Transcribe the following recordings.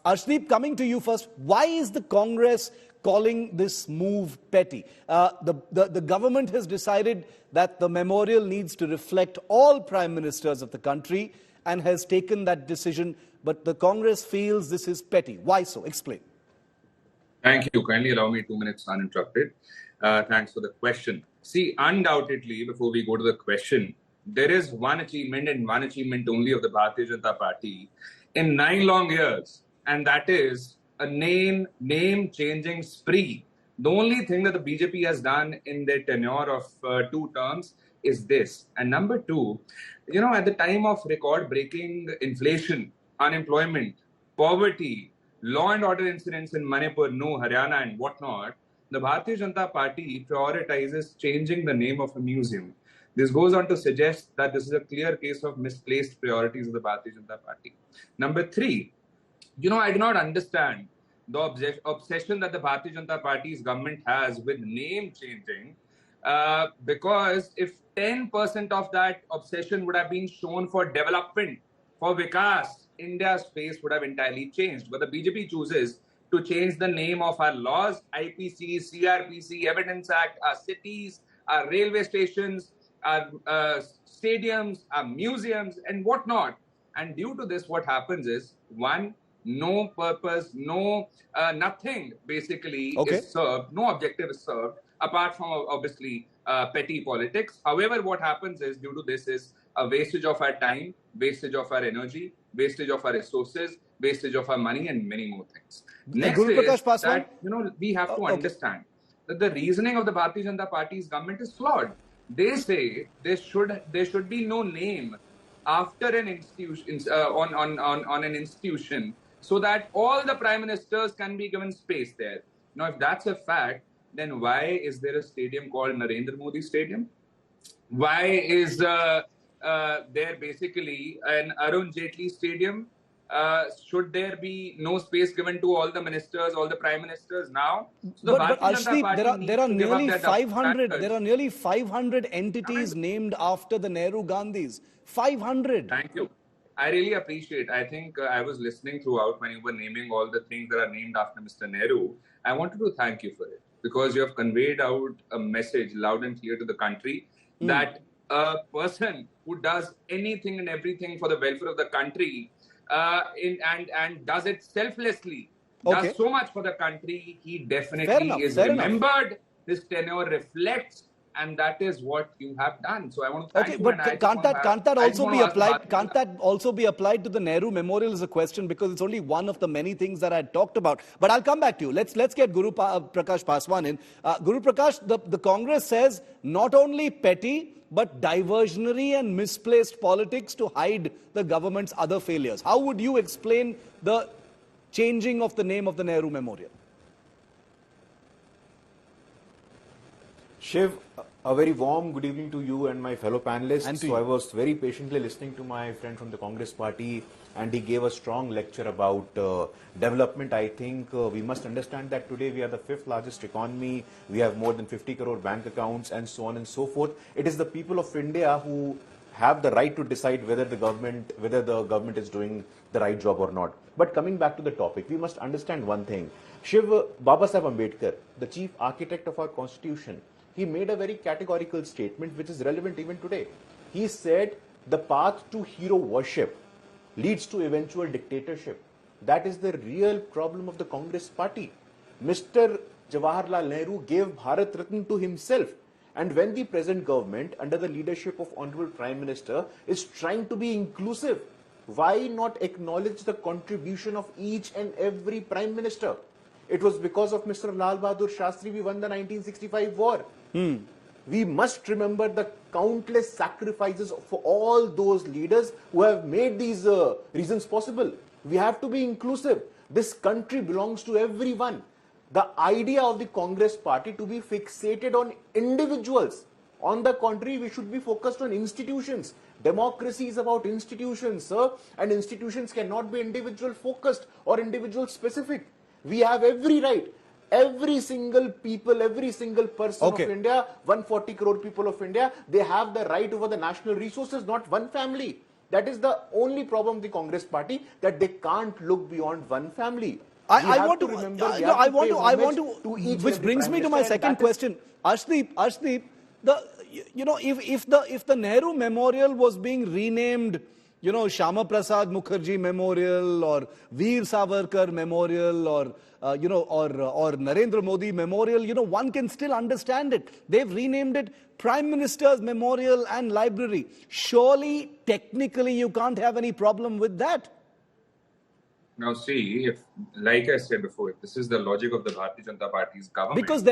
Arshdeep, coming to you first, why is the Congress calling this move petty? The government has decided that the memorial needs to reflect all prime ministers of the country and has taken that decision, but the Congress feels this is petty. Why so? Explain. Thank you. Kindly allow me 2 minutes uninterrupted. Thanks for the question. See, undoubtedly, before we go to the question, there is one achievement and one achievement only of the Bharatiya Janata Party in 9 long years, and that is a name-changing spree. The only thing that the BJP has done in their tenure of 2 terms is this. And number 2, at the time of record-breaking inflation, unemployment, poverty, law and order incidents in Manipur, Haryana and whatnot, the Bharatiya Janata Party prioritizes changing the name of a museum. This goes on to suggest that this is a clear case of misplaced priorities of the Bharatiya Janata Party. Number 3, I do not understand the obsession that the Bharatiya Janata Party's government has with name changing, because if 10% of that obsession would have been shown for development, for Vikas, India's face would have entirely changed. But the BJP chooses to change the name of our laws, IPC, CRPC, Evidence Act, our cities, our railway stations, our stadiums, our museums, and whatnot. And due to this, what happens is, 1, no purpose, nothing basically is served, no objective is served, apart from obviously petty politics. However, what happens is, due to this, is a wastage of our time, wastage of our energy, wastage of our resources, wastage of our money, and many more things. Next is that, we have to understand that the reasoning of the Bharatiya Janata Party's government is flawed. They say there should be no name after an institution, on an institution, so that all the prime ministers can be given space there. Now, if that's a fact, then why is there a stadium called Narendra Modi Stadium? Why is there basically an Arun Jaitley Stadium? Should there be no space given to all the ministers, all the prime ministers now? So but Arshdeep, there are nearly 500. There are nearly 500 entities named after the Nehru Gandhis. 500. Thank you. I really appreciate. I think I was listening throughout when you were naming all the things that are named after Mr. Nehru. I wanted to thank you for it, because you have conveyed out a message loud and clear to the country that a person who does anything and everything for the welfare of the country and does it selflessly, does so much for the country, he definitely is remembered. His tenure reflects, and that is what you have done. So I want to thank you. But can't that also be applied? Can't that also be applied to the Nehru Memorial? Is a question, because it's only one of the many things that I talked about. But I'll come back to you. Let's get Guru Prakash Paswan in. Guru Prakash, the Congress says not only petty but diversionary and misplaced politics to hide the government's other failures. How would you explain the changing of the name of the Nehru Memorial? Shiv, a very warm good evening to you and my fellow panelists. So I was very patiently listening to my friend from the Congress party, and he gave a strong lecture about development. I think we must understand that today we are the 5th largest economy. We have more than 50 crore bank accounts and so on and so forth. It is the people of India who have the right to decide whether the government is doing the right job or not. But coming back to the topic, we must understand one thing. Shiv, Baba Saheb Ambedkar, the chief architect of our constitution, he made a very categorical statement which is relevant even today. He said the path to hero worship leads to eventual dictatorship. That is the real problem of the Congress party. Mr. Jawaharlal Nehru gave Bharat Ratna to himself. And when the present government, under the leadership of Honorable Prime Minister, is trying to be inclusive, why not acknowledge the contribution of each and every Prime Minister? It was because of Mr. Lal Bahadur Shastri we won the 1965 war. We must remember the countless sacrifices for all those leaders who have made these reasons possible. We have to be inclusive. This country belongs to everyone. The idea of the Congress party to be fixated on individuals. On the contrary, we should be focused on institutions. Democracy is about institutions, sir, and institutions cannot be individual focused or individual specific. We have every right. Every single people, every single person of India, 140 crore people of India, they have the right over the national resources, not one family. That is the only problem of the Congress party, that they can't look beyond one family. Which brings me to my second question. Arshdeep, if the Nehru Memorial was being renamed, Shama Prasad Mukherjee Memorial or Veer Savarkar Memorial or Narendra Modi Memorial, one can still understand it. They've renamed it Prime Minister's Memorial and Library. Surely, technically, you can't have any problem with that. Now, see, if, like I said before, if this is the logic of the Bharatiya Janata Party's government, because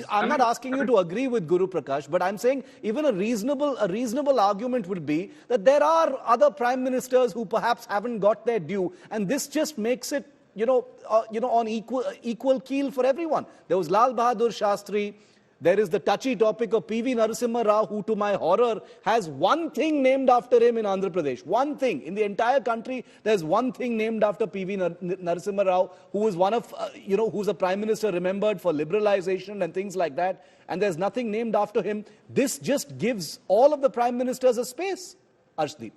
I'm not asking you to agree with Guru Prakash, but I'm saying even a reasonable argument would be that there are other prime ministers who perhaps haven't got their due, and this just makes it, on equal keel for everyone. There was Lal Bahadur Shastri. There is the touchy topic of P.V. Narasimha Rao, who, to my horror, has one thing named after him in Andhra Pradesh. One thing. In the entire country, there's one thing named after P.V. Narasimha Rao, who was one of, who's a prime minister remembered for liberalization and things like that. And there's nothing named after him. This just gives all of the prime ministers a space. Arshdeep.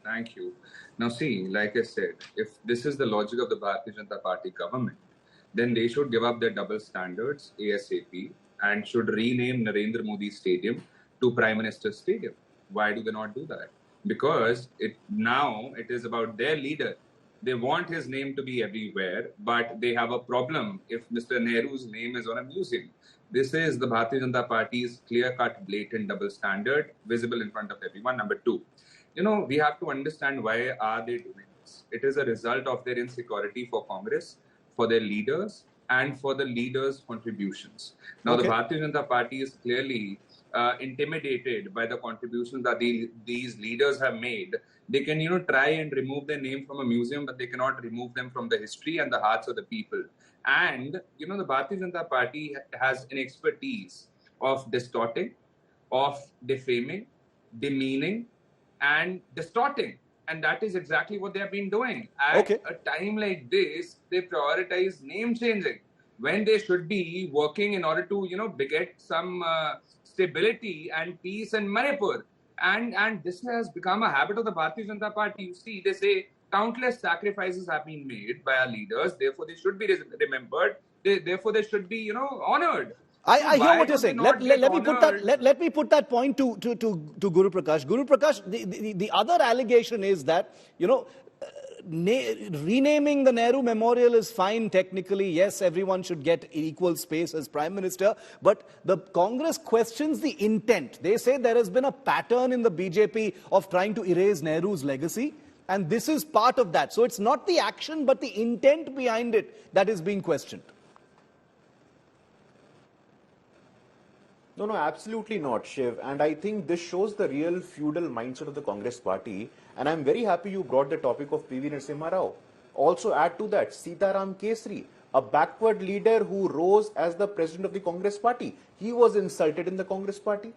Thank you. Now, see, like I said, if this is the logic of the Bharatiya Janata Party government, then they should give up their double standards ASAP and should rename Narendra Modi Stadium to Prime Minister's Stadium. Why do they not do that? Because now it is about their leader. They want his name to be everywhere, but they have a problem if Mr. Nehru's name is on a museum. This is the Bharatiya Janata Party's clear-cut, blatant double standard, visible in front of everyone. Number two, we have to understand why are they doing this. It is a result of their insecurity for Congress, for their leaders, and for the leaders' contributions. Now, the Bharatiya Janata Party is clearly intimidated by the contributions that these leaders have made. They can, try and remove their name from a museum, but they cannot remove them from the history and the hearts of the people. And, the Bharatiya Janata Party has an expertise of distorting, of defaming, demeaning, and distorting. And that is exactly what they have been doing. At a time like this, they prioritize name changing when they should be working in order to, beget some stability and peace in Manipur. And this has become a habit of the Bharatiya Janata Party. You see, they say countless sacrifices have been made by our leaders. Therefore, they should be remembered. Therefore, they should be, honored. I hear what you're saying. Let me put that point to Guru Prakash. Guru Prakash, the other allegation is that, renaming the Nehru Memorial is fine technically. Yes, everyone should get equal space as Prime Minister. But the Congress questions the intent. They say there has been a pattern in the BJP of trying to erase Nehru's legacy. And this is part of that. So it's not the action, but the intent behind it that is being questioned. No, absolutely not, Shiv. And I think this shows the real feudal mindset of the Congress party. And I'm very happy you brought the topic of P.V. Narasimha Rao. Also add to that, Sitaram Kesri, a backward leader who rose as the president of the Congress party. He was insulted in the Congress party.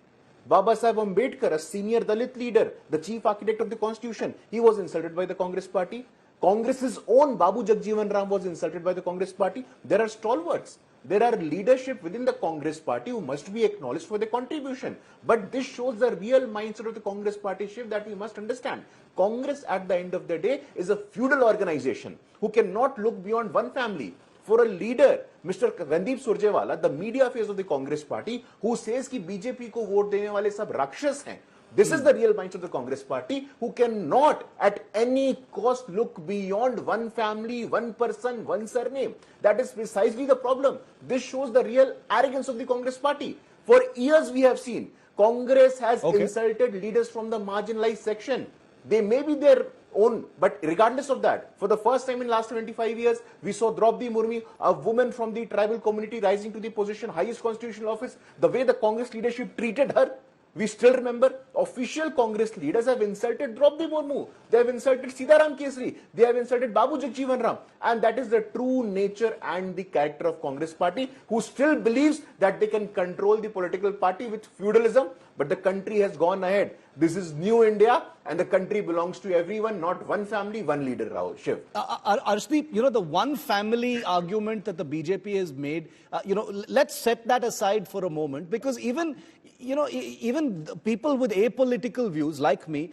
Baba Saheb Ambedkar, a senior Dalit leader, the chief architect of the constitution, he was insulted by the Congress party. Congress's own Babu Jagjeevan Ram was insulted by the Congress party. There are stalwarts. There are leadership within the Congress party who must be acknowledged for their contribution. But this shows the real mindset of the Congress party, Shiv, that we must understand. Congress, at the end of the day, is a feudal organization who cannot look beyond one family. For a leader, Mr. Randeep Surjewala, the media face of the Congress party, who says कि BJP को vote देने वाले सब राक्षस हैं. This is the real mindset of the Congress party, who cannot at any cost look beyond one family, one person, one surname. That is precisely the problem. This shows the real arrogance of the Congress party. For years we have seen Congress has insulted leaders from the marginalized section. They may be their own, but regardless of that, for the first time in the last 25 years, we saw Draupadi Murmu, a woman from the tribal community, rising to the position, highest constitutional office. The way the Congress leadership treated her, we still remember. Official Congress leaders have insulted Draupadi Murmu. They have insulted Sitaram Kesri. They have insulted Babu Jagjeevan Ram. And that is the true nature and the character of Congress party, who still believes that they can control the political party with feudalism. But the country has gone ahead. This is new India, and the country belongs to everyone, not one family, one leader, Rahul. Shiv. Arshdeep, the one family argument that the BJP has made, let's set that aside for a moment, because even even people with apolitical views like me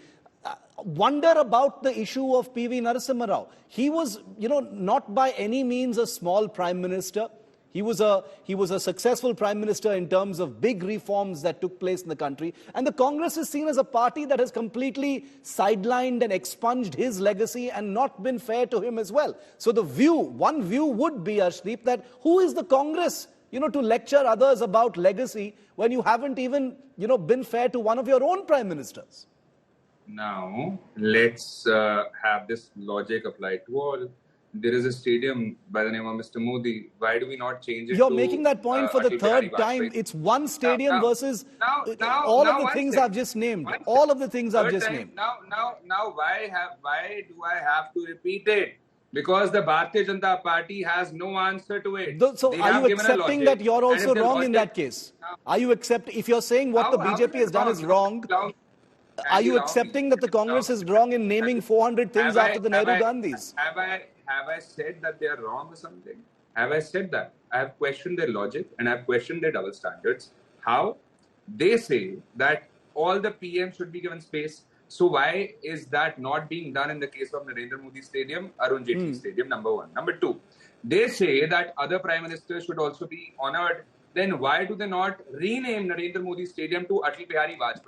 wonder about the issue of P.V. Narasimha Rao. He was, not by any means a small prime minister. He was a successful prime minister in terms of big reforms that took place in the country. And the Congress is seen as a party that has completely sidelined and expunged his legacy and not been fair to him as well. So one view would be, Arshdeep, that who is the Congress, to lecture others about legacy when you haven't even, been fair to one of your own prime ministers? Now, let's have this logic applied to all. There is a stadium by the name of Mr. Modi. Why do we not change it? You're making that point for the third time. It's one stadium versus all of the things I've just named. All of the things I've just named. Now, why do I have to repeat it? Because the Bharatiya Janata Party has no answer to it. So are you accepting that you're also wrong in that case? Are you if you're saying what the BJP has done is wrong, are you accepting that the Congress is wrong in naming 400 things after the Nehru Gandhis? Have I said that they are wrong or something? Have I said that? I have questioned their logic and I have questioned their double standards. How? They say that all the PM should be given space. So why is that not being done in the case of Narendra Modi Stadium, Arun Jaitley Stadium, number one? Number two, they say that other prime ministers should also be honored. Then why do they not rename Narendra Modi Stadium to Atal Bihari Vajpayee?